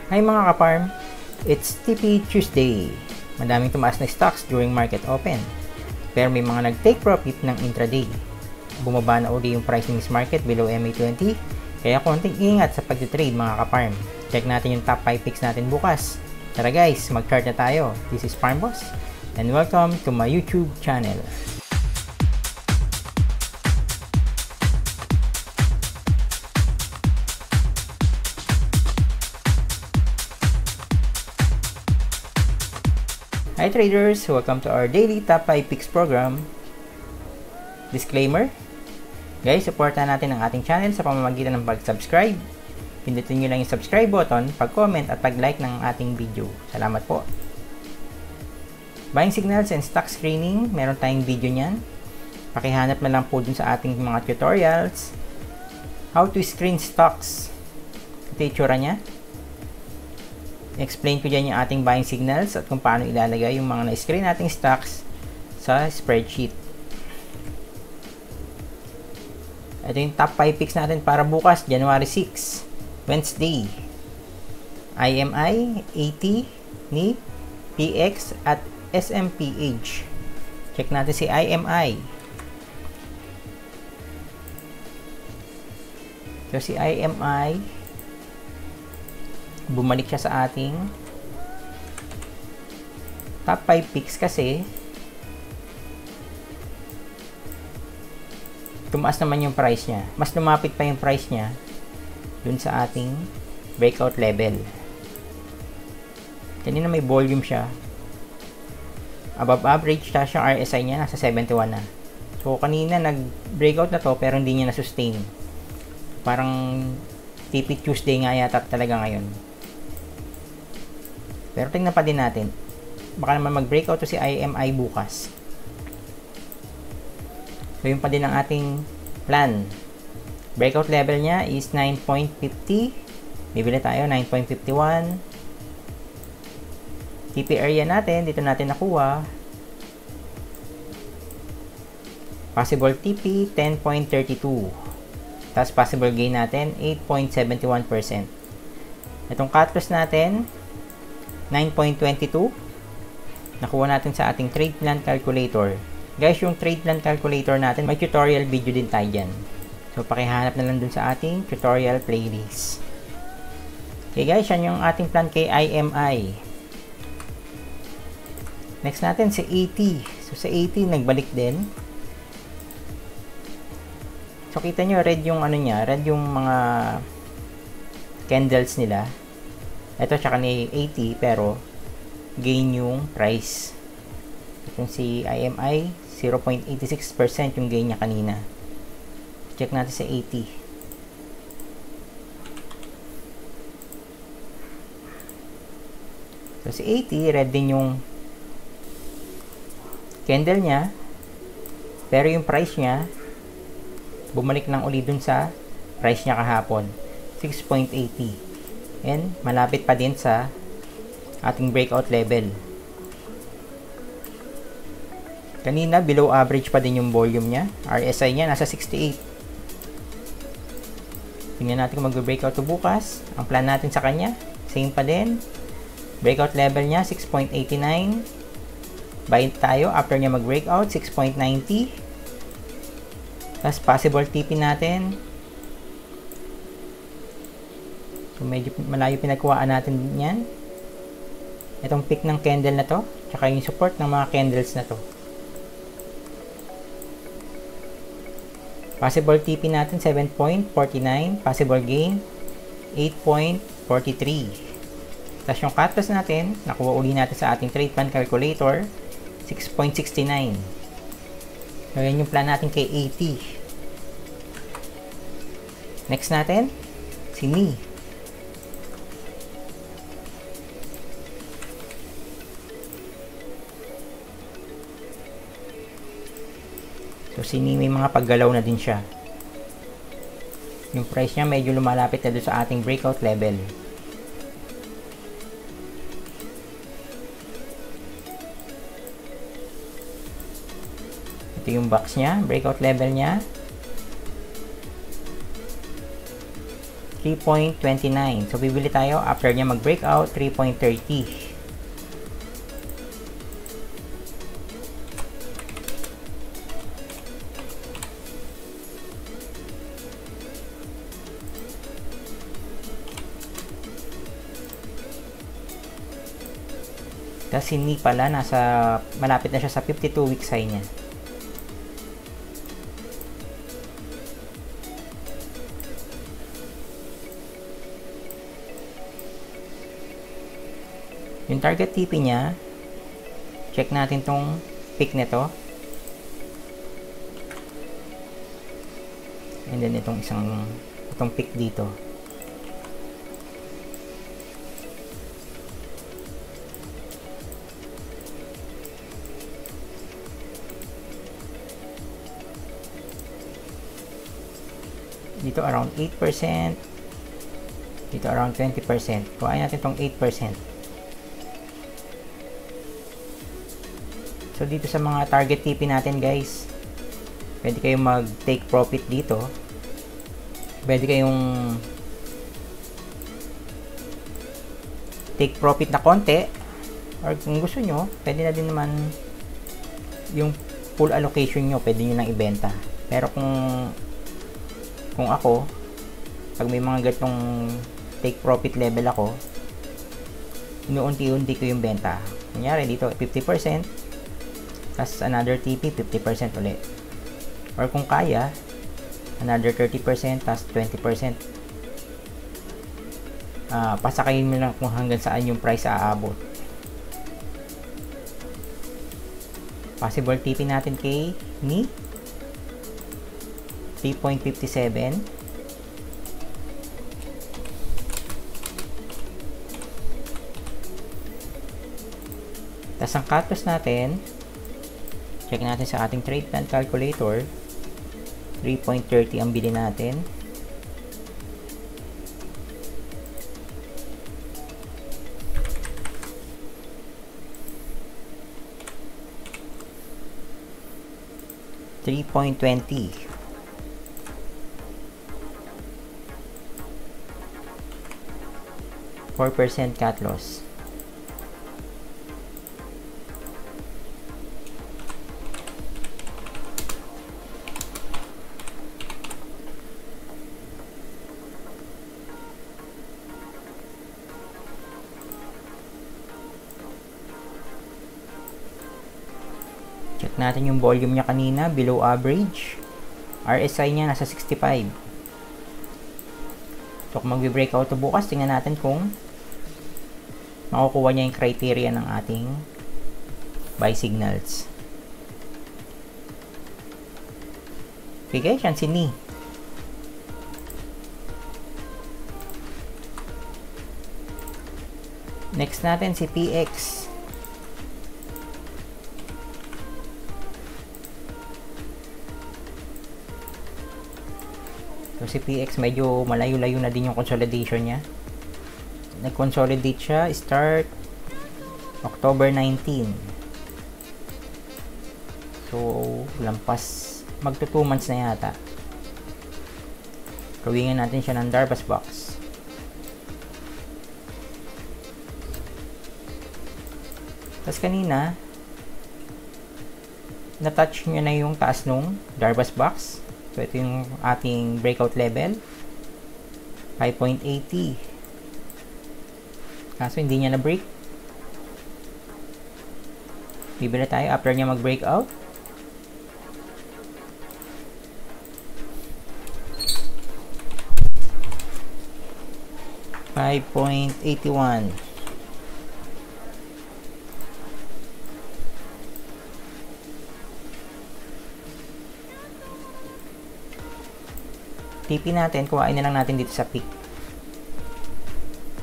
Hi mga kaparm, it's TP Tuesday. Madaming tumaas na stocks during market open. Pero may mga nag-take profit ng intraday. Bumaba na uli yung price ng market below MA20, kaya konting ingat sa pag-trade mga kaparm. Check natin yung top 5 picks natin bukas. Tara guys, mag-chart na tayo. This is Farm Boss and welcome to my YouTube channel. Hi traders! Welcome to our daily top 5 picks program. Disclaimer: guys, supportan natin ang ating channel sa pamamagitan ng pag-subscribe. Pindutin nyo lang yung subscribe button, pag-comment at pag-like ng ating video. Salamat po. Buying signals and stock screening, meron tayong video nyan. Pakihanap na lang po dun sa ating mga tutorials. How to screen stocks. Ito yung itsura nya. Explain ko dyan yung ating buying signals at kung paano ilalagay yung mga na-screen nating stocks sa spreadsheet. Ito yung top 5 picks natin para bukas, January 6, Wednesday. IMI, AT, NI, PX at SMPH. Check natin si IMI. So si IMI, bumalik siya sa ating top 5 picks kasi tumaas naman yung price niya. Mas lumapit pa yung price niya dun sa ating breakout level. Kanina may volume siya. Above average siya, yung RSI niya nasa 71 na. So kanina nag-breakout na to pero hindi niya na-sustain. Parang TP Tuesday nga yata talaga ngayon. Pero tingnan pa din natin. Baka naman mag-breakout to si IMI bukas. So yun pa din ang ating plan. Breakout level niya is 9.50. Bibili tayo 9.51. TP area natin, dito natin nakuha. Possible TP 10.32. Tapos possible gain natin 8.71%. Itong cut loss natin 9.22. Nakuha natin sa ating trade plan calculator. Guys, yung trade plan calculator natin, may tutorial video din tayo dyan. So, pakihanap na lang dun sa ating tutorial playlist. Okay guys, yan yung ating plan kay IMI. Next natin, si AT. So, sa AT, nagbalik din. So, kita nyo, red yung ano niya, red yung mga candles nila. Ito, tsaka ni 80, pero gain yung price. Itong si IMI, 0.86% yung gain niya kanina. Check natin sa 80. So, si 80, red din yung candle niya. Pero yung price niya, bumalik lang uli dun sa price niya kahapon. 6.80. And malapit pa din sa ating breakout level. Kanina below average pa din yung volume niya. RSI niya nasa 68. Tingnan natin kung mag-breakout to bukas. Ang plan natin sa kanya, same pa din. Breakout level niya 6.89. Buy tayo after niya mag-breakout 6.90. Tapos possible TP natin. So, medyo malayo pinagkuhaan natin yan. Itong pick ng candle na to, tsaka yung support ng mga candles na to. Possible TP natin 7.49, possible gain 8.43. Tapos yung cut loss natin, nakuha uli natin sa ating trade plan calculator 6.69. So yan yung plan natin kay 80. Next natin, si NI. So, may mga paggalaw na din siya. Yung price niya medyo lumalapit na doon sa ating breakout level. Ito yung box niya, breakout level niya. 3.29. So, bibili tayo after niya mag-breakout, 3.30. Kasi ni pala, malapit na siya sa 52-week high niya. Yung target TP niya, check natin tong pick nito. And then itong pick dito. Dito around 8%. Dito around 20%. Kuhain natin tong 8%. So, dito sa mga target TP natin, guys, pwede kayong mag-take profit dito. Pwede kayong take profit na konti. Or kung gusto nyo, pwede na din naman yung full allocation nyo, pwede nyo nang ibenta. Pero kung ako, pag may mga gatong take profit level ako, inuunti-unti ko yung benta. Kunyari dito, 50%. Tapos another TP, 50% ulit. Or kung kaya, another 30%, tapos 20%. Pasakayin mo lang kung hanggang saan yung price aabot. Possible TP natin kay ni 3.57. Tapos ang cut loss natin, check natin sa ating trade plan calculator. 3.30 ang bili natin. $3.20. 4% cut loss. Check natin yung volume niya kanina, below average. RSI niya nasa 65. So, kung magbe-breakout to bukas, tingnan natin kung makukuha niya yung criteria ng ating buy signals. Okay guys, yan si Ni. Next natin si PX. So, si PX medyo malayo-layo na din yung consolidation niya. Nag-consolidate siya start October 19. So, lampas magto 2 months na yata. Gawin natin siya ng Darvas box. Tapos kanina, na-touch niya na yung taas nung Darvas box. So, ito yung ating breakout level. 5.80. Kaso, hindi niya na-break. Bibili tayo after niya mag-breakout. $5.81. TP natin, kuhain na lang natin dito sa peak.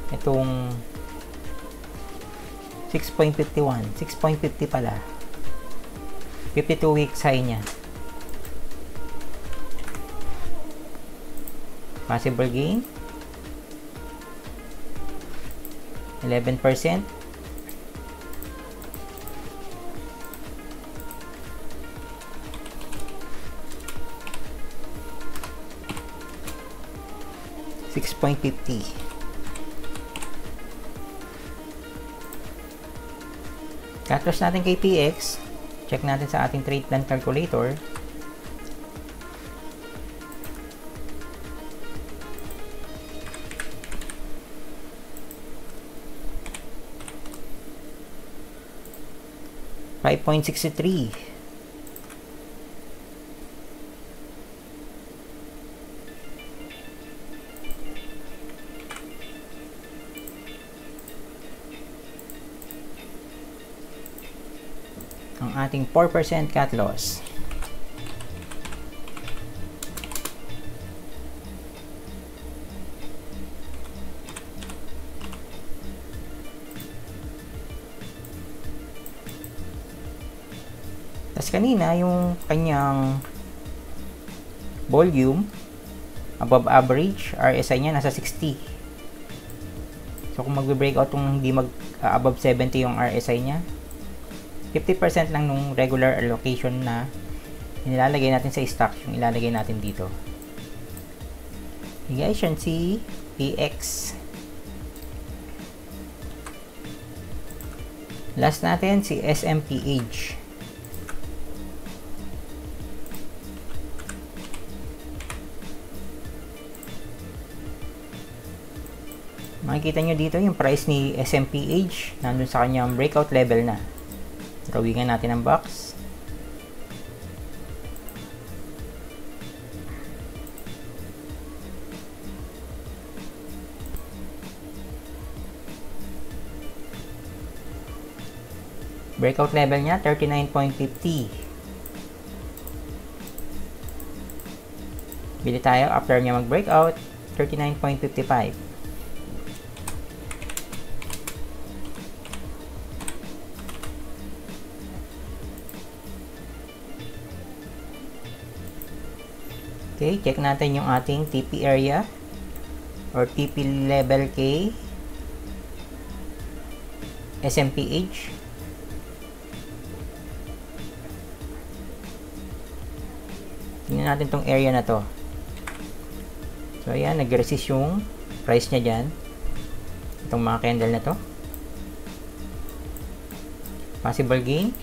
Itong 6.51. 6.50 pala. 52 weeks high niya. Possible gain. 11%. 38.50. Cut loss natin kay PX. Check natin sa ating trade plan calculator. $5.63. Ang ating 4% cut loss. Tapos kanina, yung kanyang volume above average, RSI niya nasa 60. So kung magbe-breakout kung hindi above 70 yung RSI niya, 50% lang nung regular allocation na nilalagay natin sa stock yung ilalagay natin dito. Okay guys, yan si PX. Last natin si SMPH. Makikita nyo dito yung price ni SMPH nandun sa kanyang breakout level na. Drawingan natin ang box. Breakout level niya 39.50. Bili tayo after niya mag-breakout 39.55. Okay, check natin yung ating TP area or TP level kay SMPH. Tingnan natin tong area na to. So ayan, nag-resist yung price niya dyan. Itong mga candle na to. Possible gain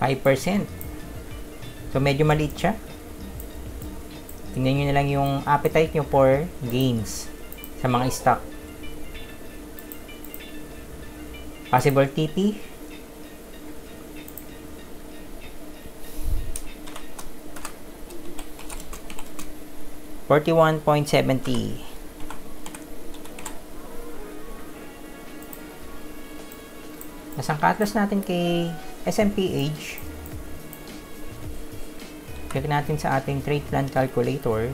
5%. So medyo maliit siya. Tingnan nyo na lang yung appetite nyo for gains sa mga stock. Possible TP 41.70. Ang cut loss natin kay SMPH, check natin sa ating trade plan calculator.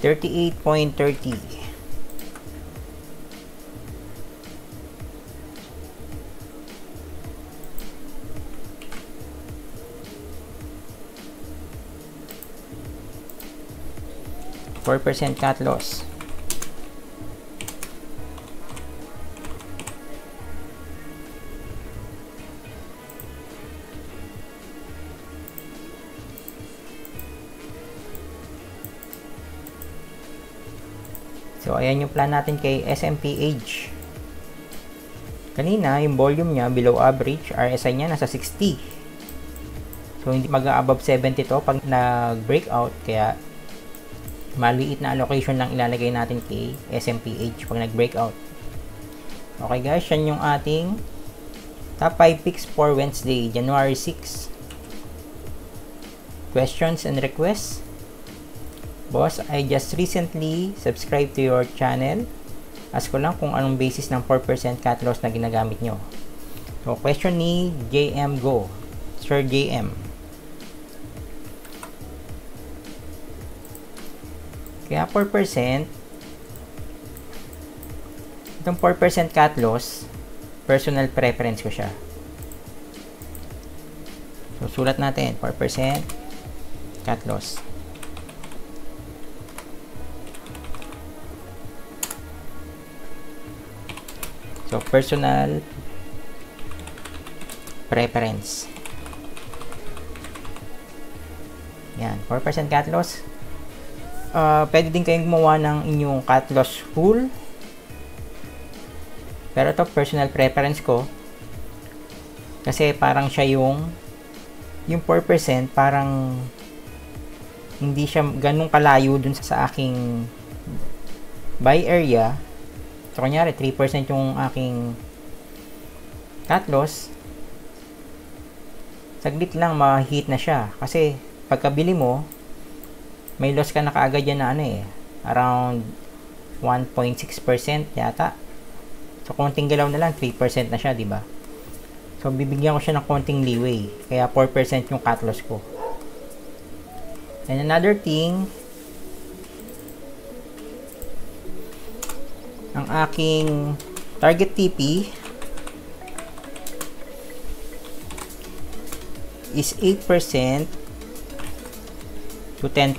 $38.30. 4% cut loss. So, ayan yung plan natin kay SMPH. Kanina, yung volume niya below average, RSI niya nasa 60. So, hindi mag-above 70 to pag nag-breakout, kaya maliit na allocation lang ilalagay natin kay SMPH pag nag-breakout. Okay guys, yan yung ating top 5 picks for Wednesday, January 6. Questions and requests? Boss, I just recently subscribed to your channel. Ask ko lang kung anong basis ng 4% cut loss na ginagamit nyo. So, question ni JM Go. Sir JM. Kaya 4%, itong 4% cut loss, personal preference ko siya. So, sulat natin, 4% cut loss. So, personal preference. Yan, 4% cut loss. Pwede din kayong gumawa ng inyong cut loss rule. Pero ito, personal preference ko. Kasi parang siya yung 4% parang hindi siya ganun kalayo dun sa aking buy area. So, kunyari, 3% yung aking cut loss. Saglit lang, ma-hit na siya. Kasi, pagkabili mo, may loss ka na kaagad yan na around 1.6% yata. So, konting galaw na lang, 3% na siya, diba? So, bibigyan ko siya ng konting leeway. Kaya, 4% yung cut loss ko. And another thing, ang aking target TP is 8% to 10%.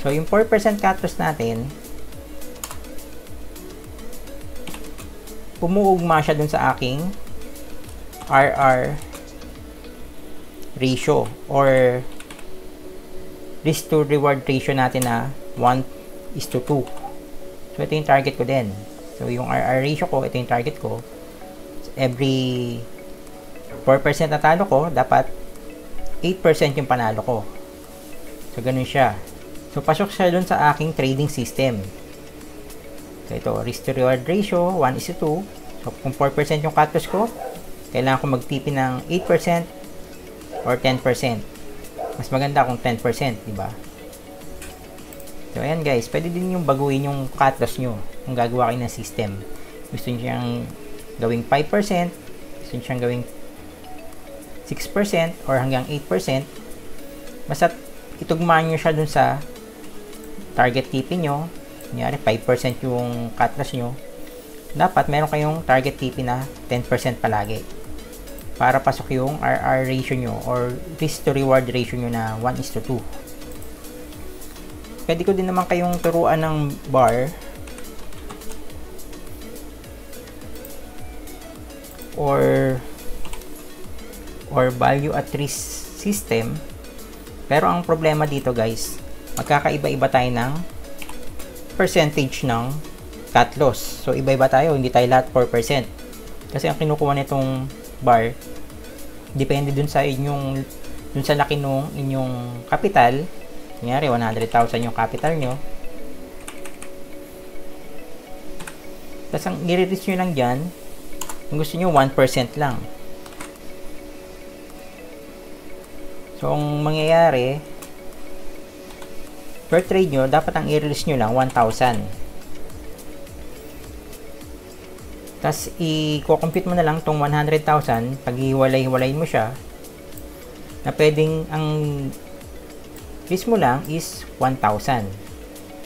So, yung 4% cut loss natin, umuugma siya dun sa aking RR ratio or risk to reward ratio natin na 1:2. So, ito yung target ko din. So, yung RR ratio ko, ito yung target ko. Every 4% na talo ko, dapat 8% yung panalo ko. So, ganun siya. So, pasok siya dun sa aking trading system. So, ito, risk to reward ratio, 1:2. So, kung 4% yung cut loss ko, kailangan ko mag-TP ng 8% or 10%. Mas maganda kung 10%, diba? So, ayan guys, pwede din yung baguhin yung cut loss nyo kung gagawa kayo ng system. Gusto nyo siyang gawing 5%, gusto nyo siyang gawing 6% or hanggang 8%. Basta itugmaan nyo siya dun sa target TP nyo. Kunyari, 5% yung cut loss nyo. Dapat meron kayong target TP na 10% palagi. Para pasok yung RR ratio nyo or risk to reward ratio nyo na 1:2. Pwede ko din naman kayong turuan ng bar or value at risk system. Pero ang problema dito guys, magkakaiba-iba tayo ng percentage ng cut loss. So, iba-iba tayo, hindi tayo lahat 4%. Kasi ang kinukuha nitong bar, depende dun sa laki nung inyong capital. Kunyari, 100,000 yung capital nyo. Tapos, ang i-reduce nyo lang dyan, kung gusto nyo, 1% lang. So, ang mangyayari, per trade nyo, dapat ang i-release nyo lang 1,000. Tapos, i-compute mo na lang tong 100,000, pag ihiwalay-hiwalay mo siya, na pwedeng ang risk mo lang is 1,000.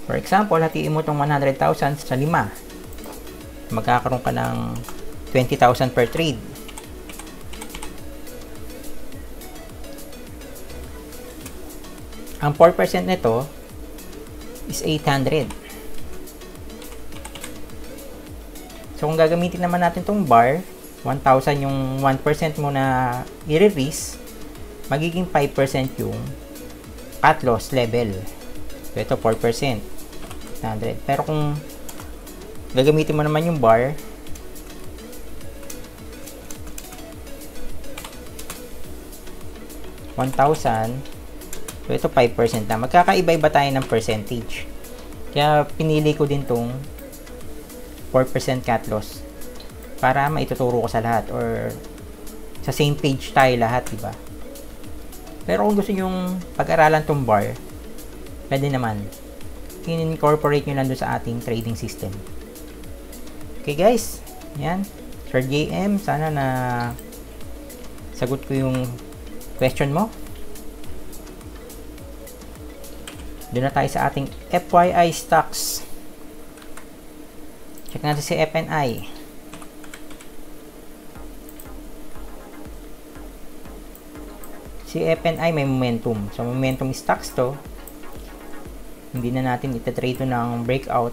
For example, hatiin mo tong 100,000 sa 5. Magkakaroon ka ng 20,000 per trade. Ang 4% nito is 800. So, kung gagamitin naman natin itong bar, 1,000 yung 1% mo na i-release, magiging 5% yung cut loss level. So, ito 4%. 100. Pero kung gagamitin mo naman yung bar, $1,000. So, ito 5% na. Magkakaiba-iba tayo ng percentage. Kaya, pinili ko din tong 4% cut loss para maituturo ko sa lahat or sa same page tayo lahat, diba? Pero kung gusto nyo pag-aralan tong bar, pwede naman. In-incorporate nyo lang doon sa ating trading system. Okay guys, yan. Sir JM, sana na sagot ko yung question mo. Doon na tayo sa ating FYI stocks. Check natin si FNI. Si FNI may momentum. So, momentum stocks to. Hindi na natin itatrade to ng breakout.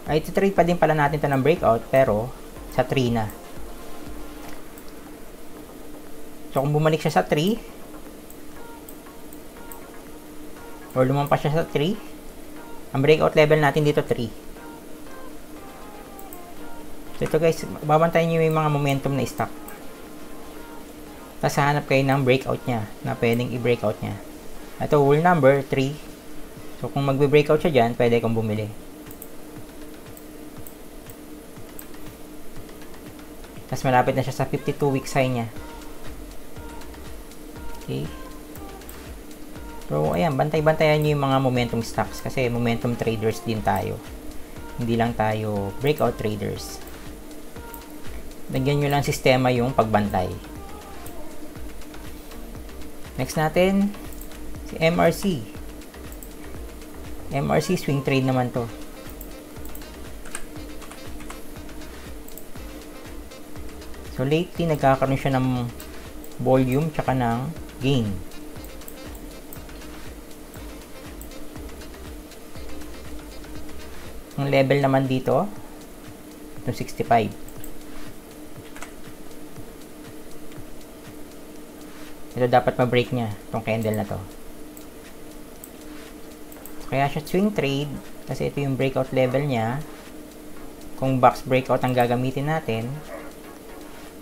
Ay, iti-trade pa din pala natin ito ng breakout, pero sa 3 na. So, kung bumalik siya sa 3, or lumampas siya sa 3, ang breakout level natin dito 3. So, ito guys, babantayan nyo yung mga momentum na stock. Tapos hanap kayo ng breakout niya, na pwedeng i-breakout niya. Ito, rule number 3. So, kung magbe-breakout siya dyan, pwede kong bumili. Tapos malapit na siya sa 52 weeks high niya. Okay. So, ayan, bantay-bantayan nyo yung mga momentum stocks kasi momentum traders din tayo. Hindi lang tayo breakout traders. Lagyan nyo lang sistema yung pagbantay. Next natin, si MRC. MRC swing trade naman to. So, lately, nagkakaroon siya ng volume tsaka ng gain. Ang level naman dito, itong 65. Ito dapat ma-break niya, itong candle na to. Kaya siya swing trade, kasi ito yung breakout level niya. Kung box breakout ang gagamitin natin,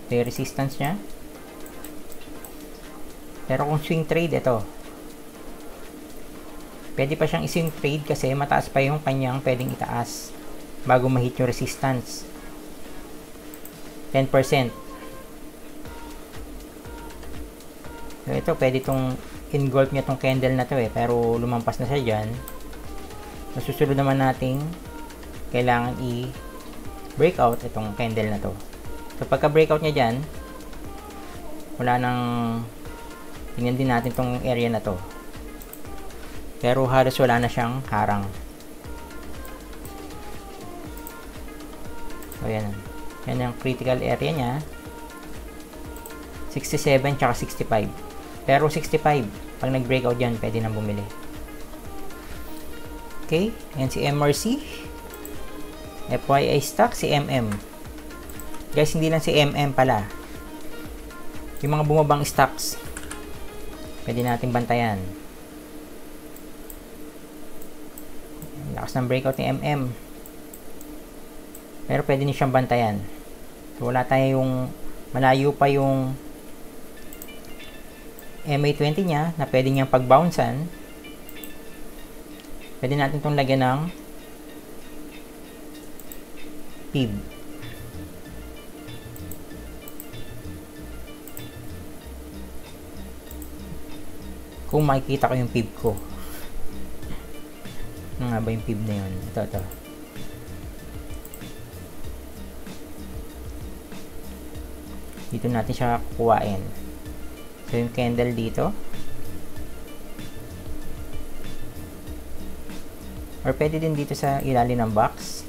ito yung resistance niya. Pero kung swing trade, ito. Pwede pa siyang i-swing trade kasi mataas pa yung kanyang pwedeng itaas bago ma-hit yung resistance. 10%. So, ito, pwede itong engulf niya itong candle na to pero lumampas na siya dyan. So, susunod naman nating kailangan i-breakout itong candle na to. So, pagka-breakout niya dyan, wala nang tingnan din natin itong area na to. Pero halos wala na siyang harang. So, yan. Yan ang critical area niya. 67 tsaka 65. Pero 65, pag nag-breakout dyan, pwede nang bumili. Okay, yan si MRC. FYI stock, si MM. Guys, hindi lang si MM pala. Yung mga bumabang stocks, pwede natin bantayan. Lakas ng breakout ni MM. Pero pwede niyo siyang bantayan. So, wala tayong, malayo pa yung MA20 niya na pwede niyang pag-bouncean. Pwede natin itong lagyan ng PIB. Kung makikita ko yung PIB ko. Ano nga ba yung PIB na yun? Ito. Dito natin siya kukuhain. So, yung candle dito. Or pwede din dito sa ilalim ng box.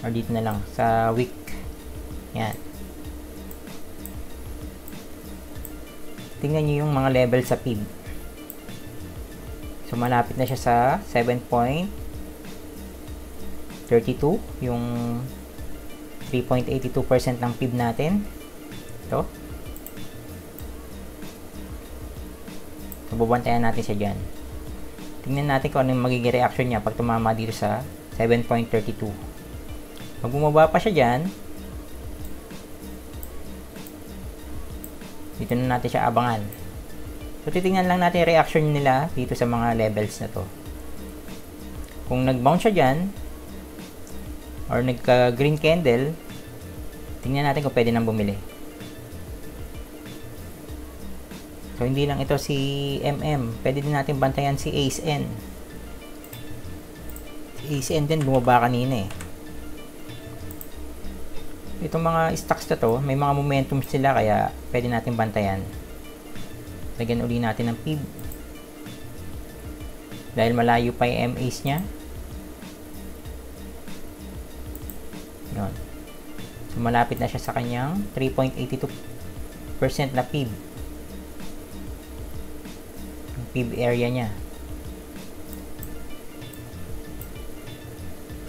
Or dito na lang sa wick. Yan. Tingnan nyo yung mga level sa PIB. So, malapit na siya sa 7.32. Yung 3.82% ng PIB natin. Ito. So, bubantayan natin siya dyan. Tingnan natin kung ano yung magiging reaction niya pag tumama dito sa 7.32. Pag bumaba pa siya dyan, dito na natin siya abangan. So, titingnan lang natin yung reaction nila dito sa mga levels na to. Kung nag-bounce siya dyan, or nagka-green candle, tingnan natin kung pwede nang bumili. So, hindi lang ito si MM. Pwede din natin bantayan si ACE-N. Si ACE-N din bumaba kanina Itong mga stocks na to, may mga momentum sila kaya pwede natin bantayan. Lagyan uli natin ng PIB. Dahil malayo pa yung MAs niya. Yun. So, malapit na siya sa kanyang 3.82% na PIB. PIB area niya.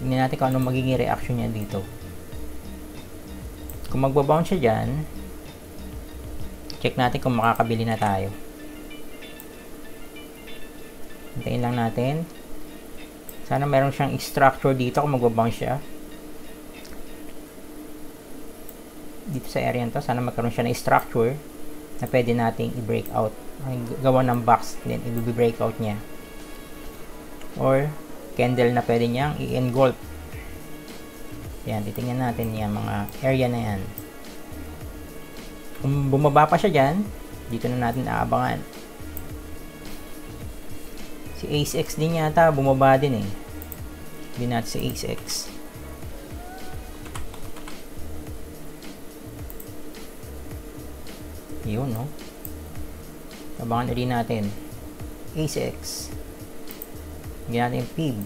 Tingnan natin kung ano magiging reaction niya dito. Kung magbabounce siya dyan, check natin kung makakabili na tayo. Hintayin lang natin. Sana meron siyang structure dito kung magbabounce siya. Dito sa area to, sana magkaroon siya ng structure na pwede nating i-break out. Gawa ng box, then i-break out niya. Or candle na pwede niyang i-engulf. Yan, titingnan natin yan, mga area na yan. Kung bumaba pa siya dyan, dito na natin aabangan. Si AceX din yata, bumaba din eh. Hindi natin si AceX. Yun, no? Abangan ulit natin. AceX. Bigyan natin yung PIB.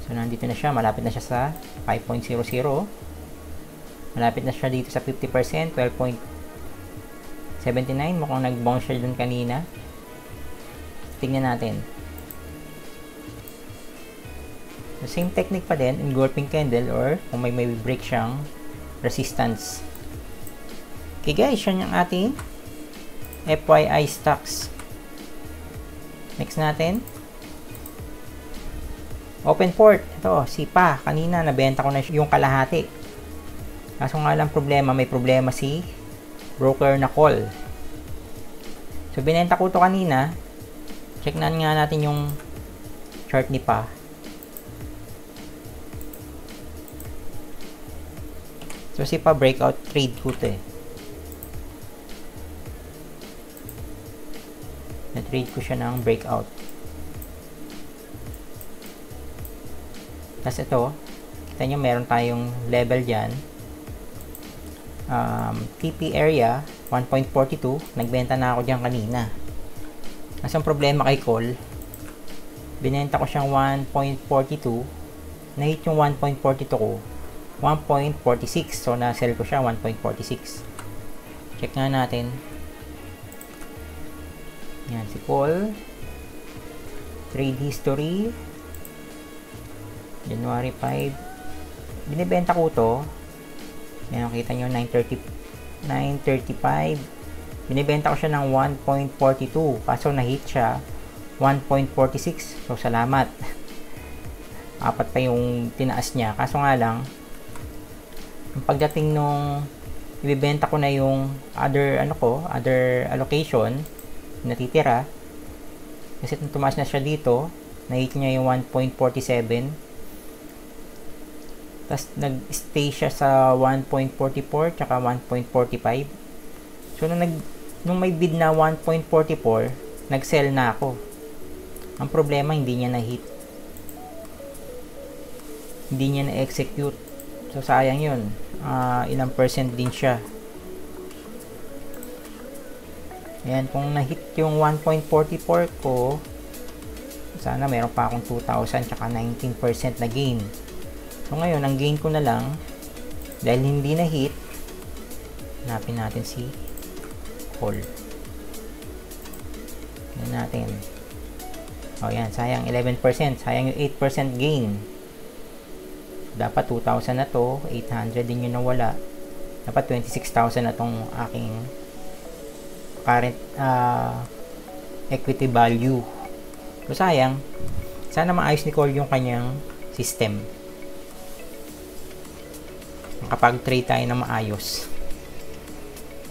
So, nandito na siya. Malapit na siya sa 5.00. Malapit na siya dito sa 50%. 12.79. Mukhang nag-bounce siya dun kanina. Tingnan natin. The same technique pa din. Engulfing candle or kung may break siyang resistance. Okay guys, yan yung ating FYI stocks. Next natin. Open port. Ito, SIPA. Kanina, nabenta ko na yung kalahati. Kaso nga lang problema, may problema si broker na call. So, binenta ko to kanina. Check na nga natin yung chart ni PA. So, SIPA breakout trade ko to eh. Na-trade ko siya ng breakout. Tapos ito, kita nyo meron tayong level dyan. TP area 1.42. Nagbenta na ako dyan kanina. Kasi ang problema kay call, binenta ko siyang 1.42. Na-hit yung 1.42 ko, 1.46. So, na-sell ko siya 1.46. Check nga natin. Yan, si Paul. Trade history. January 5. Binibenta ko to. Yan, nakita nyo, 935. Binibenta ko siya ng 1.42. Kaso na-hit siya 1.46. So, salamat. Apat pa yung tinaas niya. Kaso nga lang, pagdating nung ibibenta ko na yung other allocation natitira, kasi tumaas na siya dito, na-hit niya yung 1.47, tapos nag-stay siya sa 1.44 tsaka 1.45. So nung may bid na 1.44, nag-sell na ako. Ang problema, hindi niya na-hit, hindi niya na-execute. So sayang yun. Ilang percent din siya. Ayan, kung na-hit yung 1.44 ko, sana meron pa akong 2,000 tsaka 19% na gain. So ngayon, ang gain ko na lang, dahil hindi na-hit, hanapin natin si call. Tignan natin. O yan, sayang 11%. Sayang yung 8% gain. Dapat 2,000 na to, 800 din yung nawala. Dapat 26,000 na tong aking current equity value. So sayang, sana maayos ni Cole yung kanyang system. Makapag-trade tayo na maayos.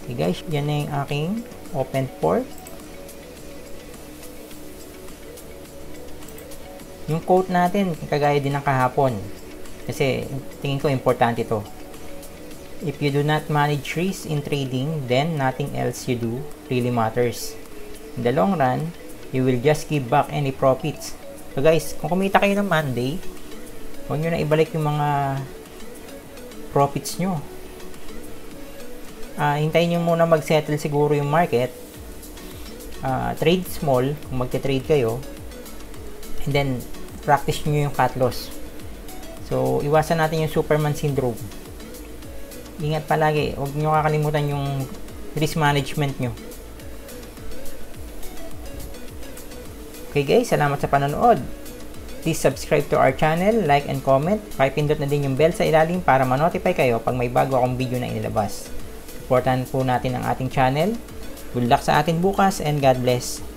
Okay guys, yan na yung aking open port. Yung quote natin, kagaya din ng kahapon. Kasi tingin ko importante ito. If you do not manage risk in trading, then nothing else you do really matters. In the long run, you will just give back any profits. So guys, kung kumita kayo ng Monday, huwag nyo na ibalik yung mga profits nyo. Hintayin nyo muna mag-settle siguro yung market. Trade small, kung magte-trade kayo. And then, practice nyo yung cut loss. So, iwasan natin yung Superman syndrome. Ingat palagi. Huwag nyo kakalimutan yung risk management nyo. Okay guys, salamat sa panonood. Please subscribe to our channel, like and comment. Pakipindot na din yung bell sa ilalim para ma-notify kayo pag may bago akong video na inilabas. Supportahan po natin ang ating channel. Good luck sa atin bukas and God bless.